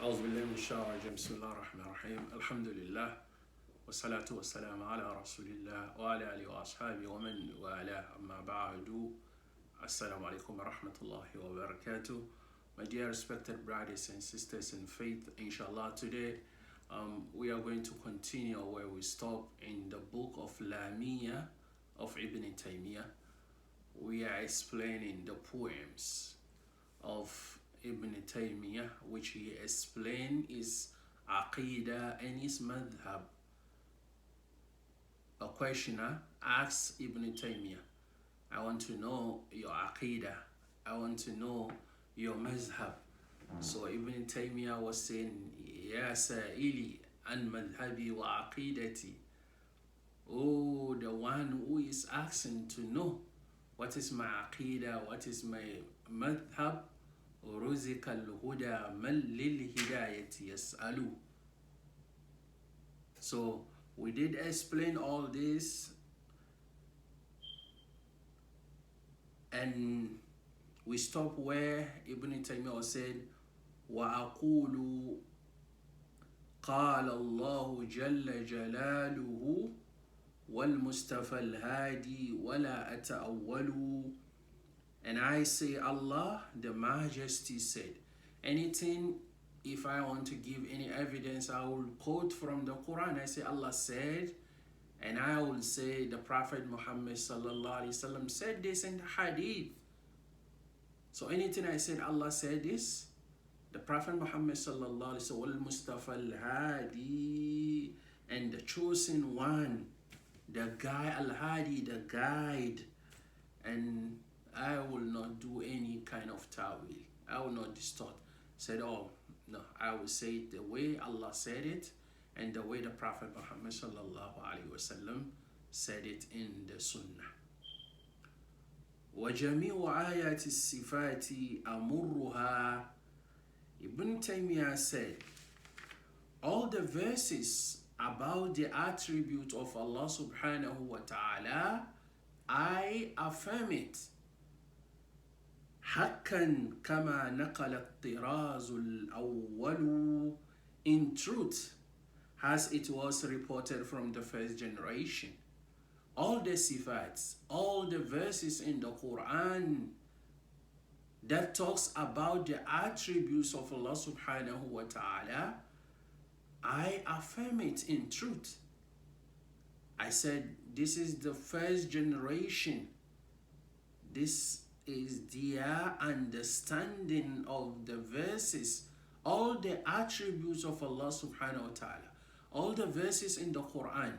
أعوذ بالله من الشيطان الرجيم بسم الله الرحمن الرحيم الحمد لله والصلاة والسلام على رسول الله وعلى آله وأصحابه ومن والاه أما بعد Assalamu alaikum wa rahmatullahi wa barakatuh. My dear respected brothers and sisters in faith, inshallah today we are going to continue where we stop in the book of Laamiyyah of Ibn Taimiyyah. We are explaining the poems of Ibn Taimiyyah, which he explained is Aqidah and his madhab. A questioner asks Ibn Taimiyyah, I want to know your Aqidah, I want to know your madhab. So Ibn Taimiyyah was saying, Ya sa'ili an madhabi wa aqidati. Oh, the one who is asking to know what is my Aqidah, what is my madhab. رزق الهدى من للهداية يسأل. So we did explain all this, and we stopped where Ibn Taymiyyah said وأقول قال الله جل جلاله والمصطفى الهادي ولا أتأول. And I say Allah, the Majesty said. Anything, if I want to give any evidence, I will quote from the Quran. I say Allah said, and I will say the Prophet Mohammed sallallahu alaihi wasallam said this in the Hadith. So anything I said, Allah said this. The Prophet Muhammad sallallahu alaihi wasallam, Mustafa al-Hadi, and the chosen one, the guy al-Hadi, the guide, and I will not do any kind of ta'wil. I will not distort. Said, oh, no, I will say it the way Allah said it and the way the Prophet Muhammad sallallahu alaihi wasallam said it in the Sunnah. وَجَمِيعُ آيَاتِ الصِّفَاتِ أَمُرُّهَا. Ibn Taymiyyah said, all the verses about the attribute of Allah subhanahu wa ta'ala, I affirm it. حقا كما نقل الطراز الأول, in truth, as it was reported from the first generation. All the sifats, all the verses in the Quran that talks about the attributes of Allah subhanahu wa ta'ala, I affirm it in truth. I said this is the first generation. This is their understanding of the verses, all the attributes of Allah subhanahu wa ta'ala, all the verses in the Quran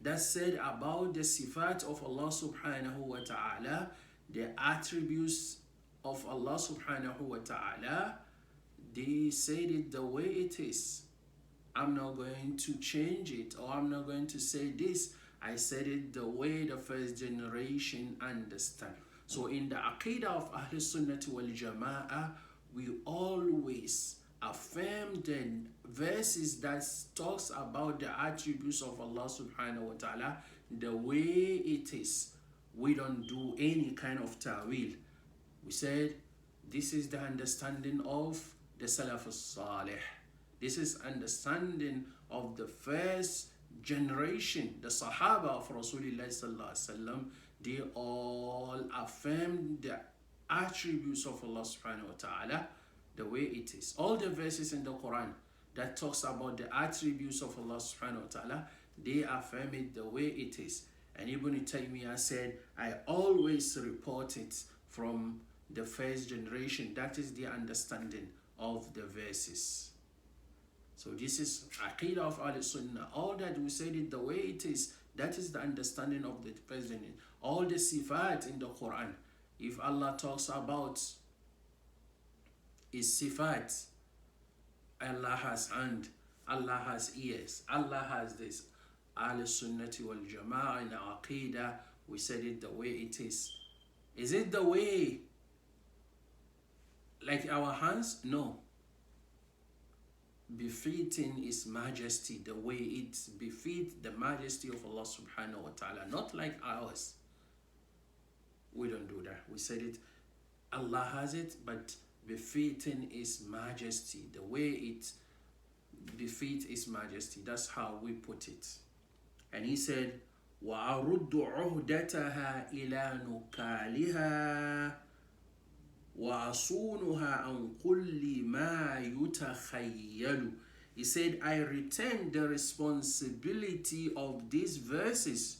that said about the sifat of Allah subhanahu wa ta'ala, the attributes of Allah subhanahu wa ta'ala, they said it the way it is. I'm not going to change it, or I'm not going to say this. I said it the way the first generation understand. So in the Aqidah of Ahl Sunnah wal Jama'ah, we always affirm the verses that talks about the attributes of Allah subhanahu wa ta'ala the way it is. We don't do any kind of ta'wil. We said this is the understanding of the Salaf al-Salih. This is understanding of the first generation, the Sahaba of Rasulullah sallallahu alaihi wasallam. They all affirm the attributes of Allah subhanahu wa ta'ala the way it is. All the verses in the Quran that talks about the attributes of Allah subhanahu wa ta'ala, they affirm it the way it is. And Ibn Taymiyyah said, I always report it from the first generation. That is the understanding of the verses. So this is Aqidah of Ahl Sunnah. All that we said it the way it is, that is the understanding of the President. All the sifat in the Quran, if Allah talks about his sifat, Allah has hand, Allah has ears, Allah has this. Ahl Sunnati wal Jama'ah in Aqidah, we said it the way it is. Is it the way like our hands? No. Befitting His majesty, the way it befits the majesty of Allah subhanahu wa ta'ala, not like ours. We don't do that. We said it, Allah has it, but befitting His majesty, the way it befit His Majesty. That's how we put it. And he said, وَأَرُدُّ عُهْدَتَهَا إِلَى نُكَالِهَا وَأَصُونُهَا عَنْ كُلِّ مَا يُتَخَيَّلُ. He said, I return the responsibility of these verses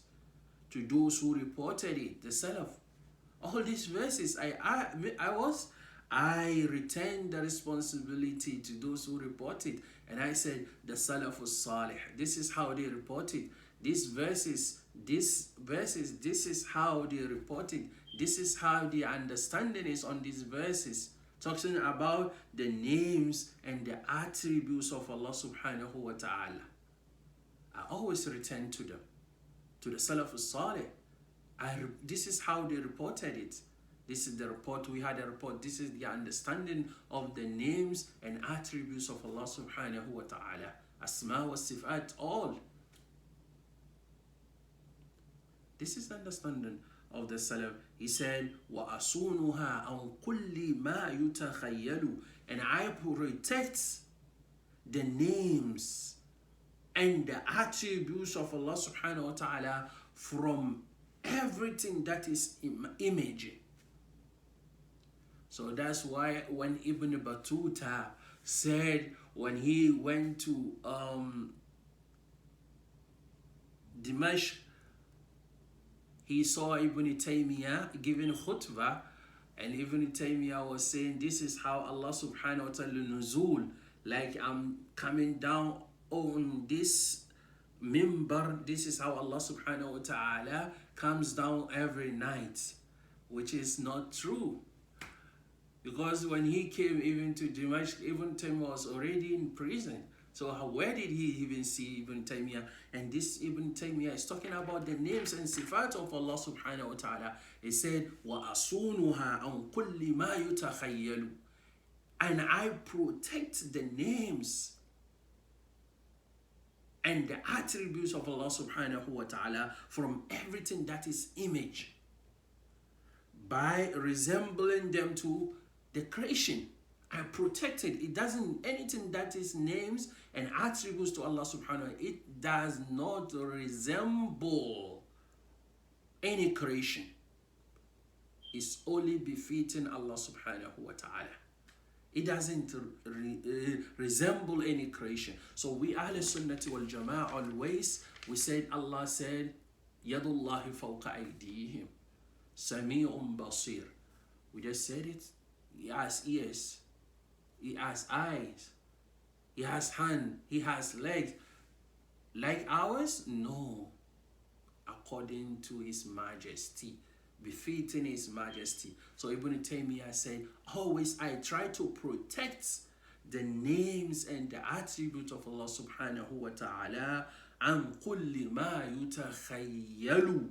to those who reported it, the Salaf. All these verses, I retain the responsibility to those who report it. And I said, the Salafus Salih, this is how they report it. These verses, this is how they report it. This is how the understanding is on these verses. Talking about the names and the attributes of Allah subhanahu wa ta'ala. I always return to them, to the Salafus Salih. This is how they reported it. This is the report. We had a report. This is the understanding of the names and attributes of Allah subhanahu wa ta'ala. Asma wa sifat, all. This is the understanding of the Salaf. He said, وَأَصُونُهَا عَنْ كُلِّ مَا يُتَخَيَّلُ. And I protect the names and the attributes of Allah subhanahu wa ta'ala from everything that is image. So that's why when Ibn Battuta said, when he went to Dimashq, he saw Ibn Taimiyyah giving khutbah, and Ibn Taimiyyah was saying, this is how Allah subhanahu wa ta'ala nuzul, like I'm coming down on this mimbar, this is how Allah subhanahu wa ta'ala comes down every night, which is not true. Because when he came even to Dimashq, Ibn Taymiyyah was already in prison. So where did he even see Ibn Taymiyyah? And this Ibn Taymiyyah is talking about the names and sifat of Allah subhanahu wa ta'ala. He said, وَأَصُونُهَا عَنْ كُلِّ مَا يُتَخَيَّلُ. And I protect the names and the attributes of Allah subhanahu wa ta'ala from everything that is image, by resembling them to the creation. I protect it. It doesn't, anything that is names and attributes to Allah subhanahu wa ta'ala, it does not resemble any creation. It's only befitting Allah subhanahu wa ta'ala. It doesn't resemble any creation. So we Ahl Sunnati wal Jama'ah always, we said, Allah said, Yadullahi fawqa aydihim, Sami'un basir. We just said it. He has ears, He has eyes, He has hand, He has legs. Like ours? No. According to His Majesty, befitting His Majesty. So Ibn Taymiyyah said, always I try to protect the names and the attributes of Allah subhanahu wa ta'ala an kulli ma yutakhayyalu,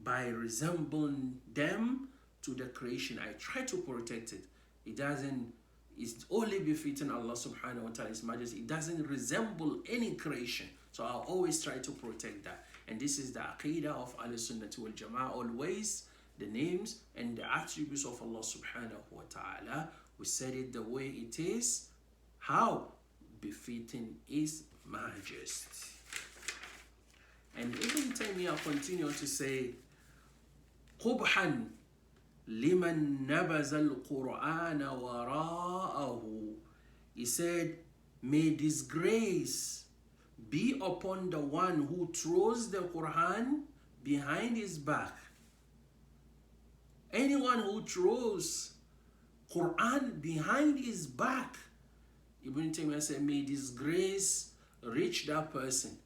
by resembling them to the creation. I try to protect it. It doesn't, it's only befitting Allah subhanahu wa ta'ala, His Majesty. It doesn't resemble any creation. So I'll always try to protect that. And this is the aqidah of Ahl Sunnah wal Jama'ah. Always the names and the attributes of Allah subhanahu wa ta'ala, we said it the way it is. How? Befitting His Majesty. And Ibn Taymiyyah continued to say, قُبْحًا لِمَنْ نَبَذَ الْقُرْآنَ وَرَاءَهُ. He said, may disgrace be upon the one who throws the Quran behind his back. Anyone who throws Quran behind his back, Ibn Taymiyyah said, may disgrace reach that person.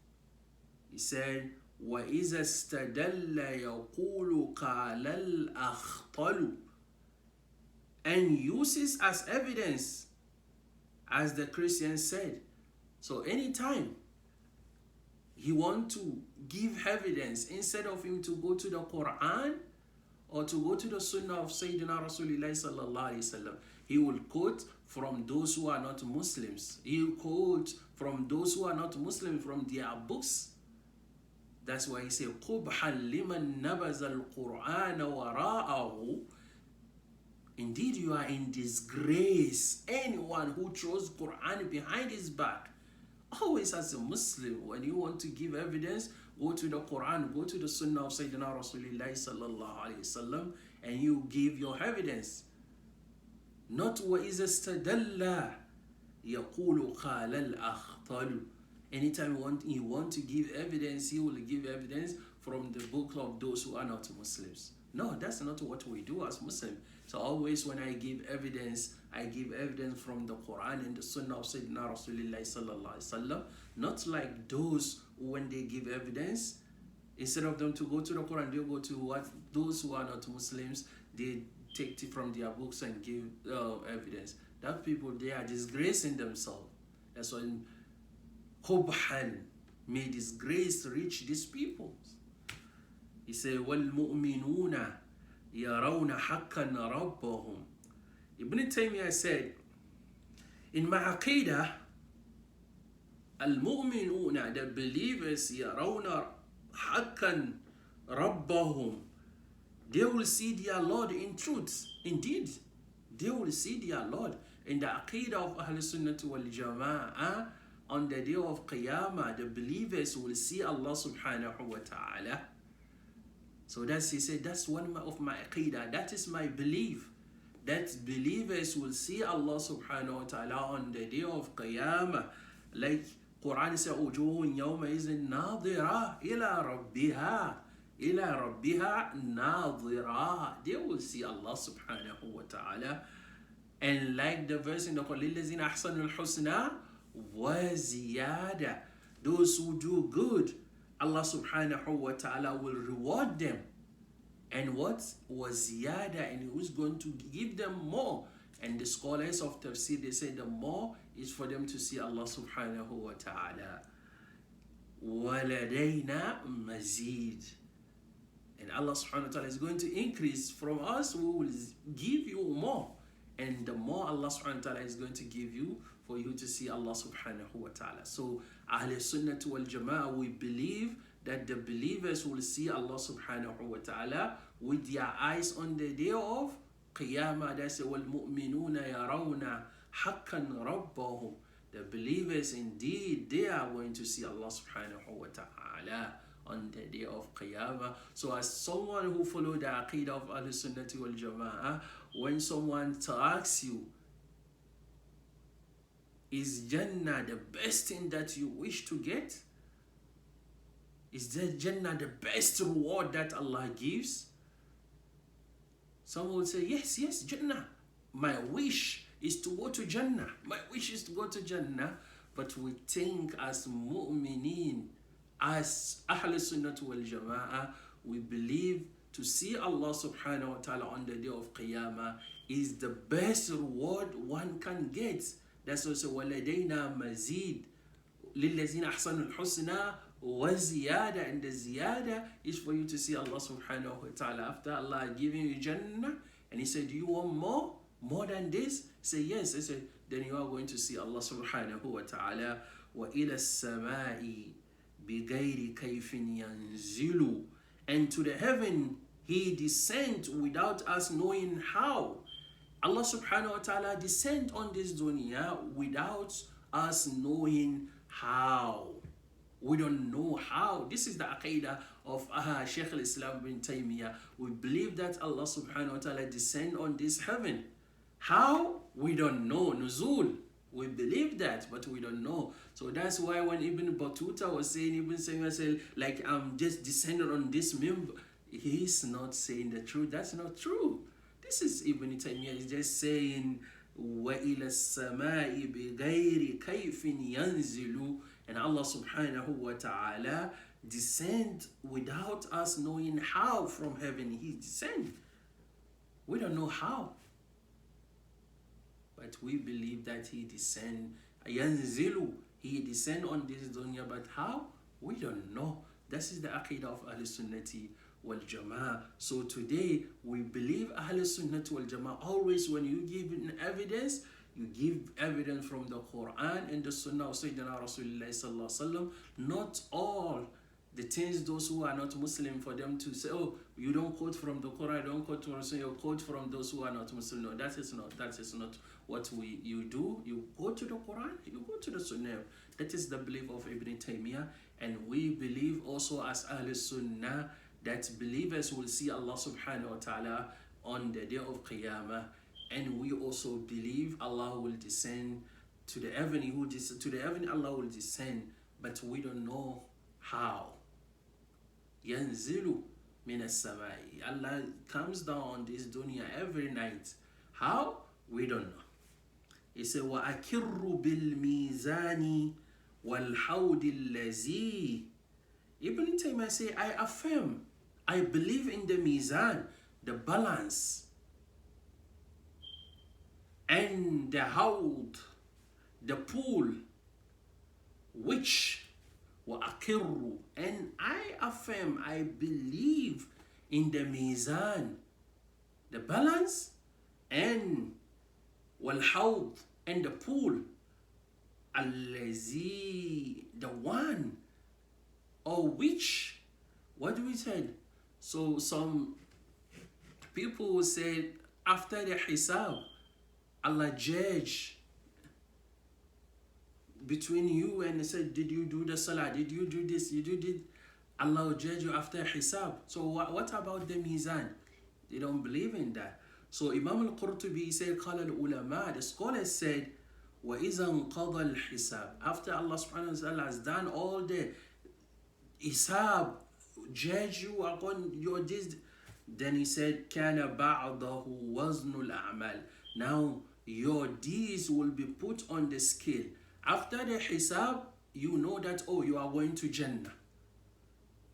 He said, وَإِذَا اسْتَدَلَّ يَقُولُ قَالَ الْأَخْطَلُ, and uses as evidence, as the Christians said. So anytime he want to give evidence, instead of him to go to the Quran or to go to the Sunnah of Sayyidina Rasulullah sallallahu alaihi wasallam, he will quote from those who are not Muslims. He will quote from those who are not Muslims from their books. That's why he said, قُبْحًا لِمَنْ نَبَذَ الْقُرْآنَ وَرَاءَهُ. Indeed, you are in disgrace, anyone who throws Quran behind his back. Always as a Muslim, when you want to give evidence, go to the Quran, go to the Sunnah of Sayyidina Rasulullah sallallahu alayhi wasallam, and you give your evidence. Not وَإِذَا اسْتَدَلَّ يَقُولُ قَالَ الْأَخْطَلُ. Anytime you want to give evidence, he will give evidence from the book of those who are not Muslims. No, that's not what we do as Muslims. So always when I give evidence from the Quran and the Sunnah of Sayyidina Rasulullah sallallahu alaihi wasallam. Not like those who, when they give evidence, instead of them to go to the Quran, they go to what those who are not Muslims, they take it from their books and give evidence. That people, they are disgracing themselves. That's why Qubhan may disgrace reach these people. He said, وَالْمُؤْمِنُونَ يَرَوْنَ حَقًّا رَبَّهُمْ. Ibn Taimiyyah said, in my aqidah, al-mu'minuna, the believers, يَرَوْنَ حَقًّا رَبَّهُمْ, they will see their Lord in truth. Indeed, they will see their Lord. In the aqidah of Ahl Sunnah wal Jama'ah, on the day of Qiyamah, the believers will see Allah subhanahu wa ta'ala. So that's, he said, that's one of my aqidah. That is my belief. That believers will see Allah subhanahu wa ta'ala on the day of Qiyamah. Like Quran says, وَجُوهٌ يَوْمَئِذٍ نَاظِرَةٌ إِلَى رَبِّهَا إِلَى رَبِّهَا نَاظِرَةٌ. They will see Allah subhanahu wa ta'ala. And like the verse in the Quran, لِلَّذِينَ أَحْسَنُوا الْحُسْنَى وَزِيَادَةٌ. Those who do good, Allah subhanahu wa ta'ala will reward them. And what? وَزِيَادَةٌ. And who's going to give them more? And the scholars of tafsir, they say the more is for them to see Allah subhanahu wa ta'ala. وَلَدَيْنَا مَزِيدٌ. And Allah subhanahu wa ta'ala is going to increase from us. We will give you more. And the more Allah subhanahu wa ta'ala is going to give you, for you to see Allah subhanahu wa ta'ala. So Ahl Sunnah wal Jama'ah, we believe that the believers will see Allah subhanahu wa ta'ala with their eyes on the day of Qiyamah. That's وَالْمُؤْمِنُونَ يَرَوْنَ حَقًّا رَبَّهُمْ. The believers, indeed, they are going to see Allah subhanahu wa ta'ala on the day of Qiyamah. So as someone who follows the aqidah of Ahl Sunnah wal Jama'ah, when someone asks you, is Jannah the best thing that you wish to get? Is that Jannah the best reward that Allah gives? Some will say, yes, Jannah. My wish is to go to Jannah. My wish is to go to Jannah. But we think as mu'mineen, as Ahl Sunnah wal Jama'ah, we believe to see Allah subhanahu wa ta'ala on the day of Qiyamah is the best reward one can get. That's also وَلَدَيْنَا مَزِيدٌ لِلَّذِينَ أَحْسَنُوا الْحُسْنَى وَزِيَادَةٌ. And the ziyada is for you to see Allah subhanahu wa ta'ala. After Allah giving you Jannah, and He said, do you want more? More than this? Say yes. I said, then you are going to see Allah subhanahu wa ta'ala. وَإِلَى السَّمَاءِ بِغَيْرِ كَيْفٍ يَنزِلُ. And to the heaven He descends without us knowing how. Allah subhanahu wa ta'ala descend on this dunya without us knowing how. We don't know how. This is the aqidah of Shaykh al-Islam bin Taimiyyah. We believe that Allah subhanahu wa ta'ala descend on this heaven. How? We don't know. Nuzul. We believe that, but we don't know. So that's why when Ibn Battuta was saying, Ibn Taimiyyah, like, I'm just descended on this member, he's not saying the truth. That's not true. This is Ibn Taimiyyah is just saying, وَإِلَى السَّمَاءِ بِغَيْرِ كَيْفٍ يَنزِلُ. And Allah subhanahu wa ta'ala descend without us knowing how from heaven He descend. We don't know how. But we believe that He descend. يَنزِلُ. He descend on this dunya, but how? We don't know. This is the aqidah of Ahl Sunnati wal Jama'ah. So today we believe Ahl Sunnati wal Jama'ah. Always when you give an evidence, you give evidence from the Quran and the Sunnah of Sayyidina Rasulullah sallallahu alaihi wasallam. Not all the things those who are not Muslim, for them to say, oh, you don't quote from the Quran, you don't quote from Rasul, you quote from those who are not Muslim. No, that is not what you do. You go to the Quran, you go to the Sunnah. That is the belief of Ibn Taimiyyah, and we believe also as Ahl Sunnah that believers will see Allah subhanahu wa ta'ala on the day of Qiyamah, and we also believe Allah will descend to the heaven. To the heaven Allah will descend, but we don't know how. Yanzilu min as-samai. Allah comes down on this dunya every night. How? We don't know. He said, وَأَكِرُّ بِالْمِيزَانِ وَالْحَوْدِ الَّذِي. Ibn Taymiyyah say, I affirm, I believe in the mizan, the balance, and the hawd, the pool, which وَأَقِرُّ, and I affirm, I believe in the mizan, the balance, and وَالْحَوْض, and the pool, الَّذِي, the one, or which, what do we say? So some people said after the hisab, Allah judge between you, and they said, did you do the salah, did you do this, you do this, Allah will judge you after hisab. So what about the mizan? They don't believe in that. So Imam al-Qurtubi said, قال العلماء, the scholars said, وَإِذَا انْقَضَى الْحِسَابِ, after Allah subhanahu wa ta'ala has done all the hisab, judge you upon your deeds, then he said, كَانَ بَعْضَهُ وَزْنُ الْأَعْمَالِ, now your deeds will be put on the scale. After the hisab, you know that, oh, you are going to Jannah.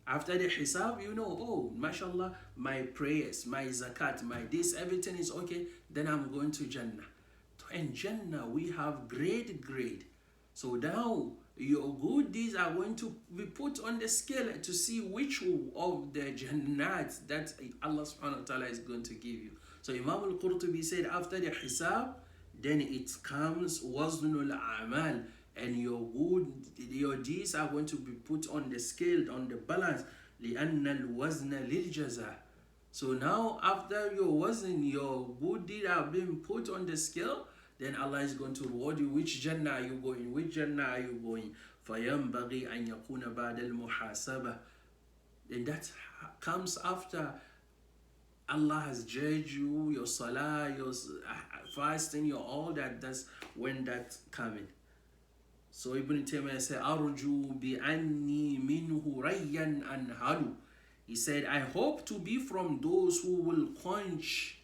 After the hisab, you know, oh, mashallah, my prayers, my zakat, my this, everything is okay, then I'm going to Jannah. In Jannah, we have grade. So now, your good deeds are going to be put on the scale to see which of the Jannat that Allah subhanahu wa ta'ala is going to give you. So Imam al-Qurtubi said, after the hisab, then it comes waznul a'mal, and your deeds are going to be put on the scale, on the balance. لِأَنَّ الْوَزْنَ لِلْجَزَاءِ. So now after your wazn, your good deeds are being put on the scale, then Allah is going to reward you. Which Jannah are you going? Which Jannah are you going? فَيَنْبَغِي أَنْ يَكُونَ بَعْدَ الْمُحَاسَبَةِ. And that comes after Allah has judged you, your salah, your fasting, your all that. That's when that coming. So Ibn Taymiyyah said, "Arju bi anni minhu rayyan anhalu." He said, I hope to be from those who will quench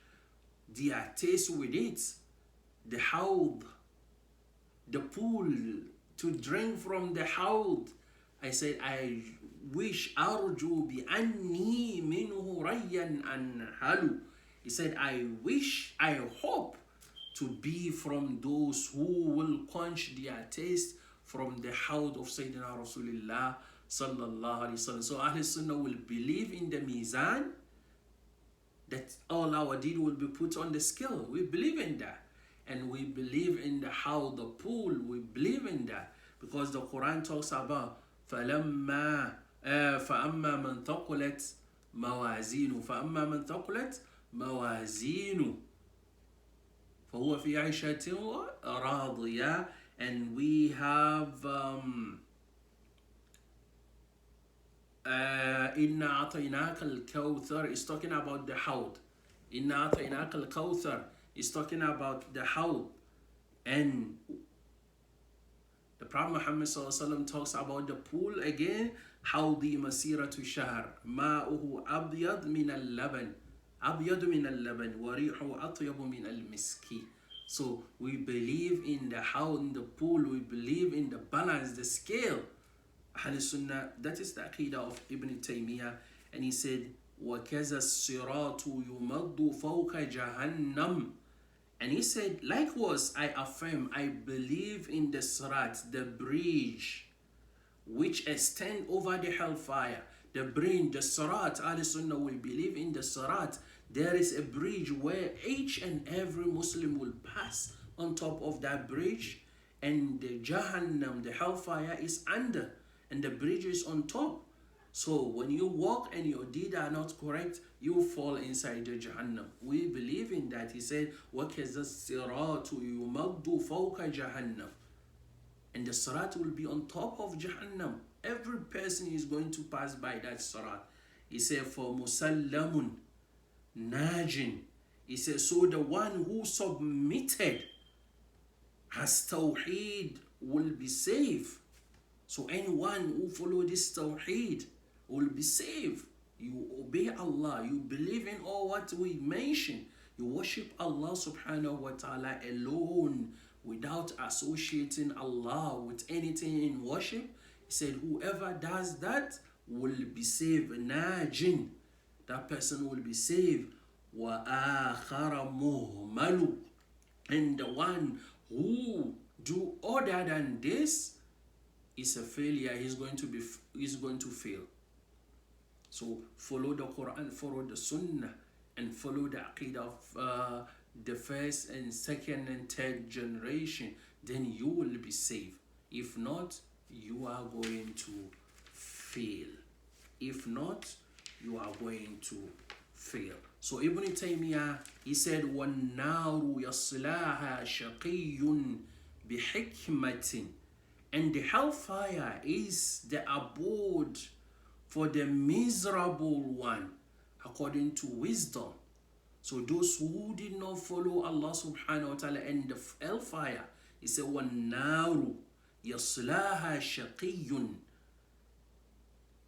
their taste with it. The hawd, the pool, to drink from the hawd. I said, I wish, arju bi anni minhu rayyan anhalu. He said, I wish, I hope to be from those who will quench their taste from the hawd of Sayyidina Rasulullah sallallahu alaihi wasallam. So Ahl Sunnah will believe in the mizan, that all our deed will be put on the scale. We believe in that. And we believe in the hawd, the pool. We believe in that. Because the Quran talks about فَأَمَّا مَنْ ثَقُلَتْ مَوَازِينُ فَأَمَّا مَنْ ثَقُلَتْ مَوَازِينُ فَهُوَ فِي عِيشَةٍ رَاضِيَةٍ. And we have إِنَّا أَعْطَيْنَاكَ الْكَوْثَرِ is talking about the hawd. إِنَّا أَعْطَيْنَاكَ الْكَوْثَرِ is talking about the hawd. And the Prophet Muhammad talks about the pool again. حَوْضِي مَسِيرَةُ شَهْرٍ مَاؤُهُ أَبْيَضْ مِنَ اللَّبَنِ أَبْيَضُ مِنَ اللَّبَنِ وَرِيحُهُ أَطْيَبُ مِنَ الْمِسْكِ. So we believe in the hawd, in the pool. We believe in the balance, the scale. Ahl Sunnah, that is the aqidah of Ibn Taymiyyah. And he said, وَكَذَا الصِّرَاطُ يُمَدُّ فَوْقَ جَهَنَّمْ. And he said, likewise, I affirm, I believe in the sirat, the bridge, which extend over the hellfire. The bridge, the sirat, Ahl Sunnah will believe in the sirat. There is a bridge where each and every Muslim will pass on top of that bridge, and the Jahannam, the hellfire, is under, and the bridge is on top. So when you walk and your deeds are not correct, you fall inside the Jahannam. We believe in that. He said, وَكَذَا الصِّرَاطُ يُمَدُّ فَوْقَ جَهَنَّمَ. And the Sirat will be on top of Jahannam. Every person is going to pass by that Sirat. He said, for musallamun najin. He said, so the one who submitted has Tawheed will be saved. So anyone who follow this Tawheed will be saved. You obey Allah, you believe in all what we mentioned. You worship Allah subhanahu wa ta'ala alone without associating Allah with anything in worship. He said, whoever does that will be saved. Najin. That person will be saved. Wa akhara muhmalu. And the one who do other than this is a failure. He's going to fail. So follow the Quran, follow the Sunnah, and follow the Aqidah of the first and second and third generation. Then you will be saved. If not, you are going to fail. If not, you are going to fail. So Ibn Taimiyyah, he said, وَالنَّارُ يَصْلَاهَا شَقِيٌّ بِحِكْمَةٍ. And the hellfire is the abode for the miserable one, according to wisdom. So those who did not follow Allah subhanahu wa ta'ala and the hellfire, he said, وَالنَّارُ يَصْلَاهَا شَقِيٌّ,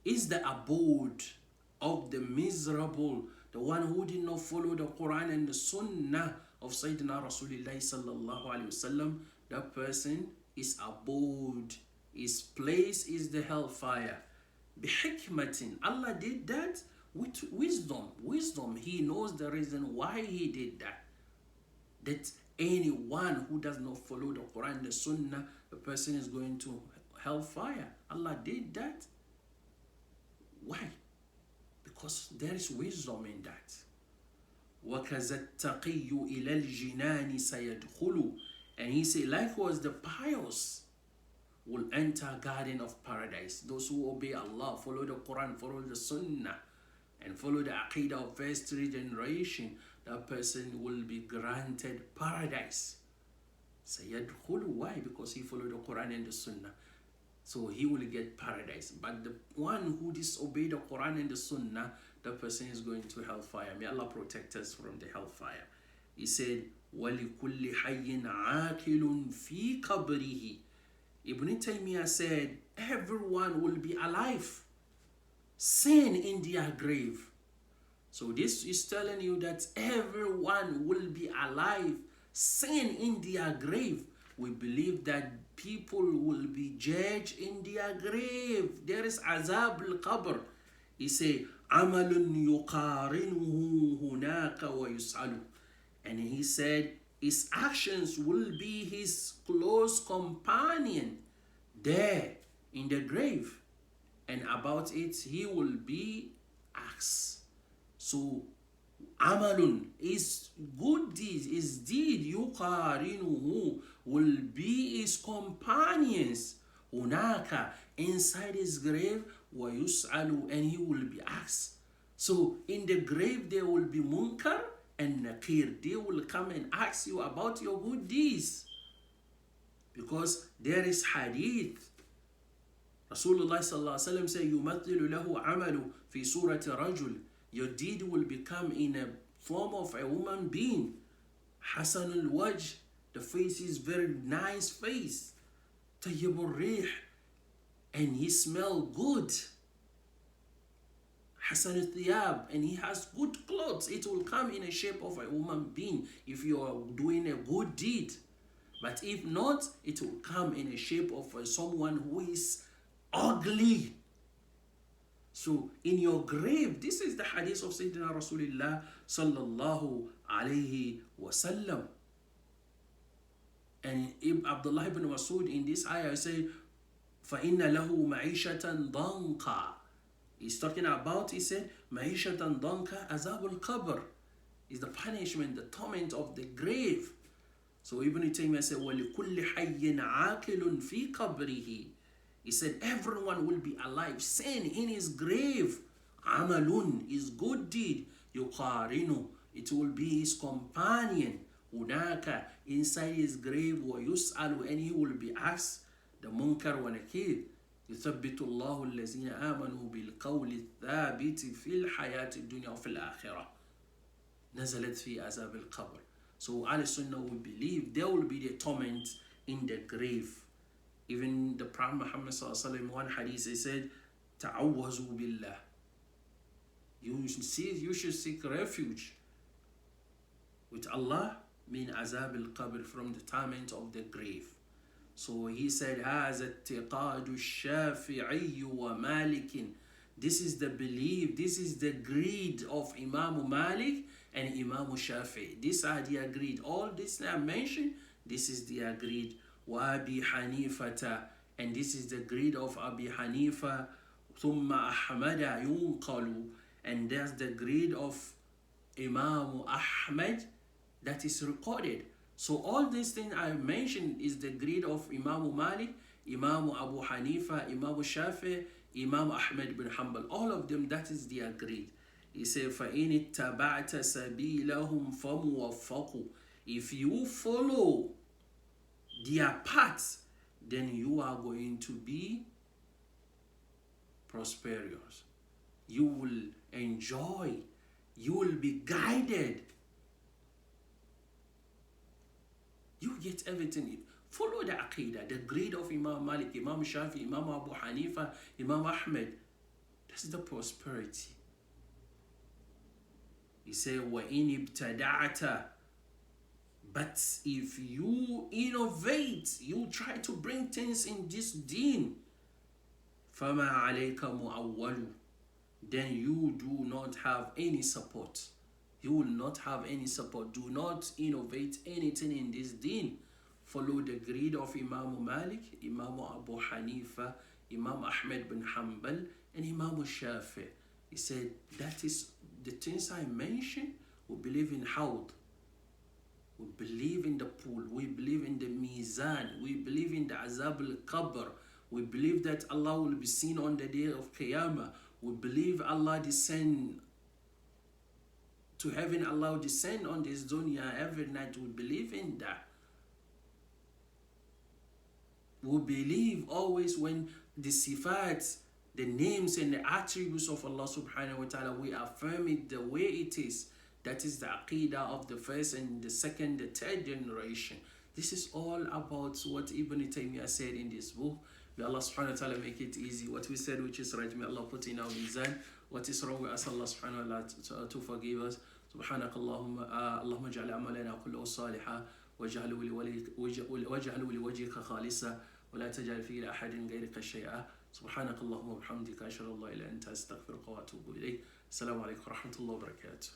is the abode of the miserable, the one who did not follow the Quran and the Sunnah of Sayyidina Rasulullah sallallahu alayhi wasallam. That person, his abode, his place is the hellfire. Bihikmatin. Allah did that with wisdom. Wisdom. He knows the reason why he did that. That anyone who does not follow the Quran and the Sunnah, the person is going to hellfire. Allah did that. Why? Because there is wisdom in that. وَكَذَا التَّقِيُّ إِلَى الْجِنَانِ سَيَدْخُلُ. And he said, likewise the pious will enter garden of paradise. Those who obey Allah, follow the Quran, follow the Sunnah, and follow the Aqidah of first three generation, that person will be granted paradise. Sayadkhulu. Why? Because he followed the Quran and the Sunnah. So he will get paradise. But the one who disobeyed the Quran and the Sunnah, the person is going to hellfire. May Allah protect us from the hellfire. He said, وَلِكُلِّ حَيٍّ عَاقِلٌ فِي قَبْرِهِ. Ibn Taymiyyah said, everyone will be alive, sane in their grave. So this is telling you that everyone will be alive, sane in their grave. We believe that people will be judged in their grave. There is azab al-qabr. He say, عَمَلٌ يُقَارِنُهُ هُنَاكَ وَيُسْأَلُ. And he said, his actions will be his close companion there in the grave. And about it, he will be asked. So, amalun is good deeds, is deed, yuqarinuhu, will be his companions, hunaka, inside his grave, wa yus'alu, and he will be asked. So, in the grave, there will be munkar and nakir. They will come and ask you about your good deeds. Because there is hadith. Rasulullah sallallahu alaihi wasallam said, يُمَثِّلُ لَهُ عَمَلُ فِي سُورَةِ رَجُلٍ. Your deed will become in a form of a woman being. Hasanul wajh, the face is very nice face. Tayyibur rih, and he smell good. Hasan al-thiyab, and he has good clothes. It will come in a shape of a woman being if you are doing a good deed. But if not, it will come in a shape of someone who is ugly. So in your grave, this is the hadith of Sayyidina Rasulullah sallallahu alayhi wasallam. And Abdullah ibn Masud in this ayah say, فَإِنَّ لَهُ مَعِيشَةً ضَنْقًا. He's talking about, he said, مَعِيشَةً ضَنْقًا azab al-qabr, is the punishment, the torment of the grave. So Ibn Taymiyyah said, وَلِكُلِّ حَيٍّ عَاقِلٌ فِي قَبْرِهِ. He said everyone will be alive, saying in his grave, amalun, his good deed, yuqarinu, it will be his companion, hunaka, inside his grave, wa yus'alu, and he will be asked, the munkar wa nakir, يثبت الله الذين آمنوا بالقول الثابت في الحياة الدنيا وفي الآخرة نزلت في عذاب القبر. So Ahl Sunnah will believe there will be the torment in the grave. Even the Prophet Muhammad sallallahu alaihi wasallam, one hadith, he said, "Ta'awwazu billah." You should seek refuge with Allah min azab al-qabr, from the torment of the grave. So he said, هذا اعتقاد الشافعي ومالك. This is the belief, this is the greed of Imam Malik and Imam Shafi'i. These are the agreed. All this I mentioned, this is the agreed. وَأَبِي حَنِيفَةَ, and this is the greed of Abi Hanifa. ثُمَّ أَحْمَدَ يُنْقَلُ, and that's the greed of Imam Ahmad that is recorded. So all these things I mentioned is the greed of Imam Malik, Imam Abu Hanifa, Imam Shafi, Imam Ahmad bin Hanbal. All of them, that is their greed. He said, فَإِنِ اتَّبَعْتَ سَبِيلَهُمْ فَمُوَفَّقُ. If you follow their paths, then you are going to be prosperous. You will enjoy. You will be guided. You get everything. Follow the Aqidah, the greed of Imam Malik, Imam Shafi, Imam Abu Hanifa, Imam Ahmed. That's the prosperity. He said, وَإِنِ ابْتَدَعْتَ, but if you innovate, you try to bring things in this deen, فَمَا عَلَيْكَ مُعَوَّلُ, then you do not have any support. You will not have any support. Do not innovate anything in this deen. Follow the greed of Imam Malik, Imam Abu Hanifa, Imam Ahmed bin Hanbal, and Imam Shafi. He said, that is the things I mentioned. We believe in Hawd. We believe in the pool. We believe in the Mizan. We believe in the Azab al-Qabr. We believe that Allah will be seen on the day of Qiyamah. We believe Allah descend to heaven, Allah will descend on this dunya every night. We believe in that. We believe always when the sifat, the names and the attributes of Allah subhanahu wa ta'ala, we affirm it the way it is. That is the aqidah of the first and the second, the third generation. This is all about what Ibn Taimiyyah said in this book. May Allah subhanahu wa ta'ala make it easy. What we said which is right, may Allah put in our mizan. What is wrong, we ask Allah subhanahu wa ta'ala to forgive us. سبحانك اللهم اجعل أعمالنا كله صالحا واجعله لوجهك خالصا ولا تجعل فيه لأحد غيرك شيئا. سبحانك اللهم وبحمدك أشهد أن لا إله إلا أنت أستغفرك وأتوب إليك. السلام عليكم ورحمة الله وبركاته.